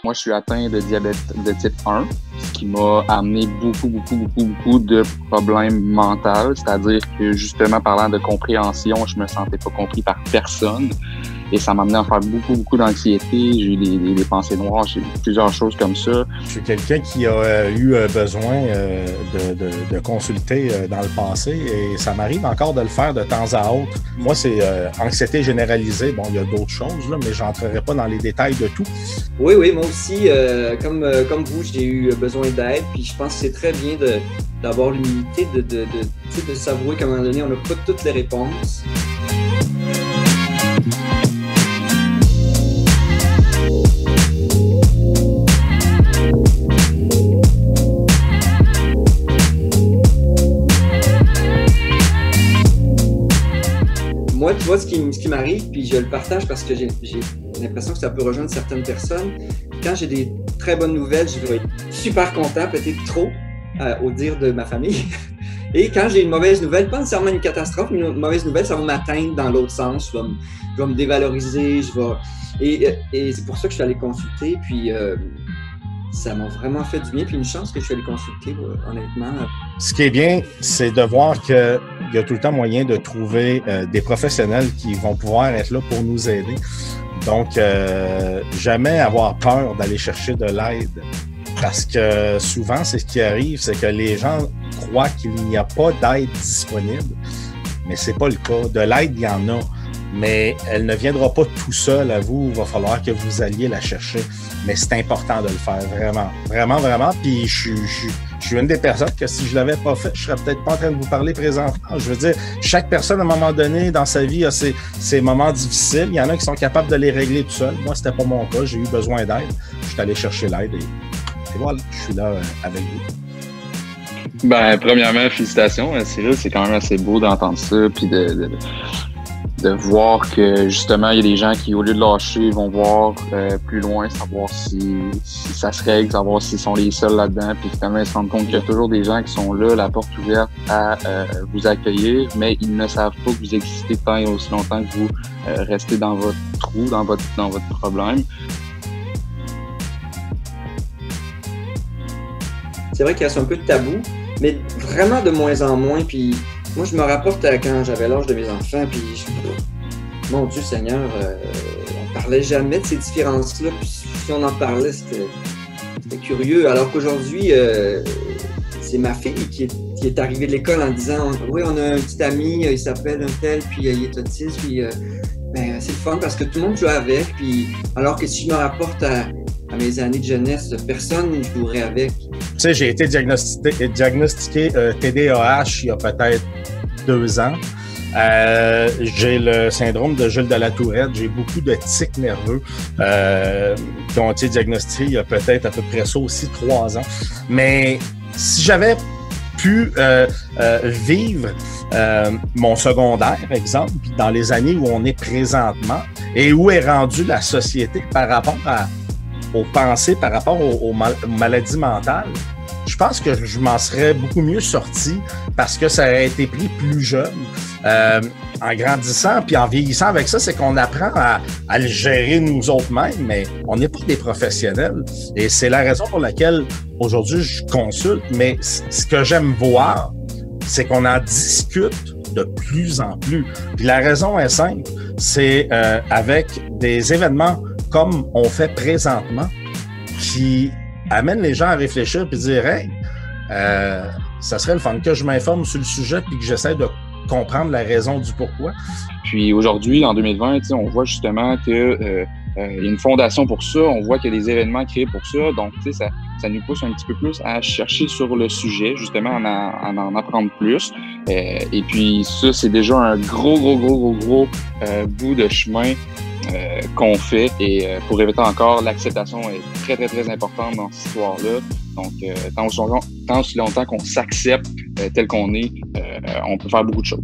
Moi, je suis atteint de diabète de type 1, ce qui m'a amené beaucoup de problèmes mentaux. C'est-à-dire que, justement, parlant de compréhension, je me sentais pas compris par personne. Et ça m'a amené à faire beaucoup d'anxiété. J'ai eu des pensées noires, j'ai eu plusieurs choses comme ça. Je suis quelqu'un qui a eu besoin de consulter dans le passé et ça m'arrive encore de le faire de temps à autre. Moi, c'est anxiété généralisée. Bon, il y a d'autres choses, là, mais je n'entrerai pas dans les détails de tout. Oui, moi aussi, comme vous, j'ai eu besoin d'aide. Puis je pense que c'est très bien d'avoir l'humilité de s'avouer qu'à un moment donné, on n'a pas toutes les réponses. Moi, tu vois, ce qui m'arrive, puis je le partage parce que j'ai l'impression que ça peut rejoindre certaines personnes. Quand j'ai des très bonnes nouvelles, je vais être super content, peut-être trop, au dire de ma famille. Et quand j'ai une mauvaise nouvelle, pas nécessairement une catastrophe, mais une mauvaise nouvelle, ça va m'atteindre dans l'autre sens. Je vais me dévaloriser, et c'est pour ça que je suis allé consulter, puis ça m'a vraiment fait du bien, puis une chance que je suis allé consulter, honnêtement. Ce qui est bien, c'est de voir qu'il y a tout le temps moyen de trouver des professionnels qui vont pouvoir être là pour nous aider. Donc, jamais avoir peur d'aller chercher de l'aide. Parce que souvent, c'est ce qui arrive, c'est que les gens croient qu'il n'y a pas d'aide disponible. Mais c'est pas le cas. De l'aide, il y en a. Mais elle ne viendra pas tout seul à vous. Il va falloir que vous alliez la chercher. Mais c'est important de le faire, vraiment. Puis je suis une des personnes que si je l'avais pas fait, je serais peut-être pas en train de vous parler présentement. Je veux dire, chaque personne, à un moment donné, dans sa vie, a ses moments difficiles. Il y en a qui sont capables de les régler tout seul. Moi, c'était pas mon cas. J'ai eu besoin d'aide. Je suis allé chercher l'aide et voilà, je suis là avec vous. Ben, premièrement, félicitations, Cyril. C'est quand même assez beau d'entendre ça, puis de voir que justement il y a des gens qui, au lieu de lâcher, vont voir plus loin, savoir si ça se règle, savoir s'ils sont les seuls là-dedans, puis finalement ils se rendent compte qu'il y a toujours des gens qui sont là, la porte ouverte à vous accueillir, mais ils ne savent pas que vous existez tant et aussi longtemps que vous restez dans votre trou, dans votre problème. C'est vrai qu'il reste un peu de tabou, mais vraiment de moins en moins, puis moi, je me rapporte à quand j'avais l'âge de mes enfants, puis mon Dieu Seigneur, on parlait jamais de ces différences-là, puis si on en parlait, c'était curieux. Alors qu'aujourd'hui, c'est ma fille qui est arrivée de l'école en disant « Oui, on a un petit ami, il s'appelle un tel, puis il est autiste, puis c'est le fun parce que tout le monde joue avec, puis alors que si je me rapporte à mes années de jeunesse, personne ne jouerait avec. » Tu sais, j'ai été diagnostiqué TDAH il y a peut-être 2 ans. J'ai le syndrome de Jules de la Tourette. J'ai beaucoup de tics nerveux qui ont été diagnostiqués il y a peut-être à peu près ça aussi 3 ans. Mais si j'avais pu vivre mon secondaire, par exemple, dans les années où on est présentement et où est rendue la société par rapport aux pensées, par rapport aux maladies mentales, je pense que je m'en serais beaucoup mieux sorti parce que ça aurait été pris plus jeune. En grandissant puis en vieillissant avec ça, c'est qu'on apprend à le gérer nous autres mêmes, mais on n'est pas des professionnels. Et c'est la raison pour laquelle aujourd'hui je consulte, mais ce que j'aime voir, c'est qu'on en discute de plus en plus. Puis la raison est simple, c'est avec des événements comme on fait présentement, qui amène les gens à réfléchir puis dire « Hey, ça serait le fun que je m'informe sur le sujet puis que j'essaie de comprendre la raison du pourquoi. » Puis aujourd'hui, en 2020, on voit justement que y a une fondation pour ça, on voit qu'il y a des événements créés pour ça, donc ça nous pousse un petit peu plus à chercher sur le sujet, justement, à en apprendre plus. Et puis ça, c'est déjà un gros bout de chemin qu'on fait. Et pour répéter encore, l'acceptation est très importante dans cette histoire-là. Donc, tant aussi longtemps qu'on s'accepte tel qu'on est, on peut faire beaucoup de choses.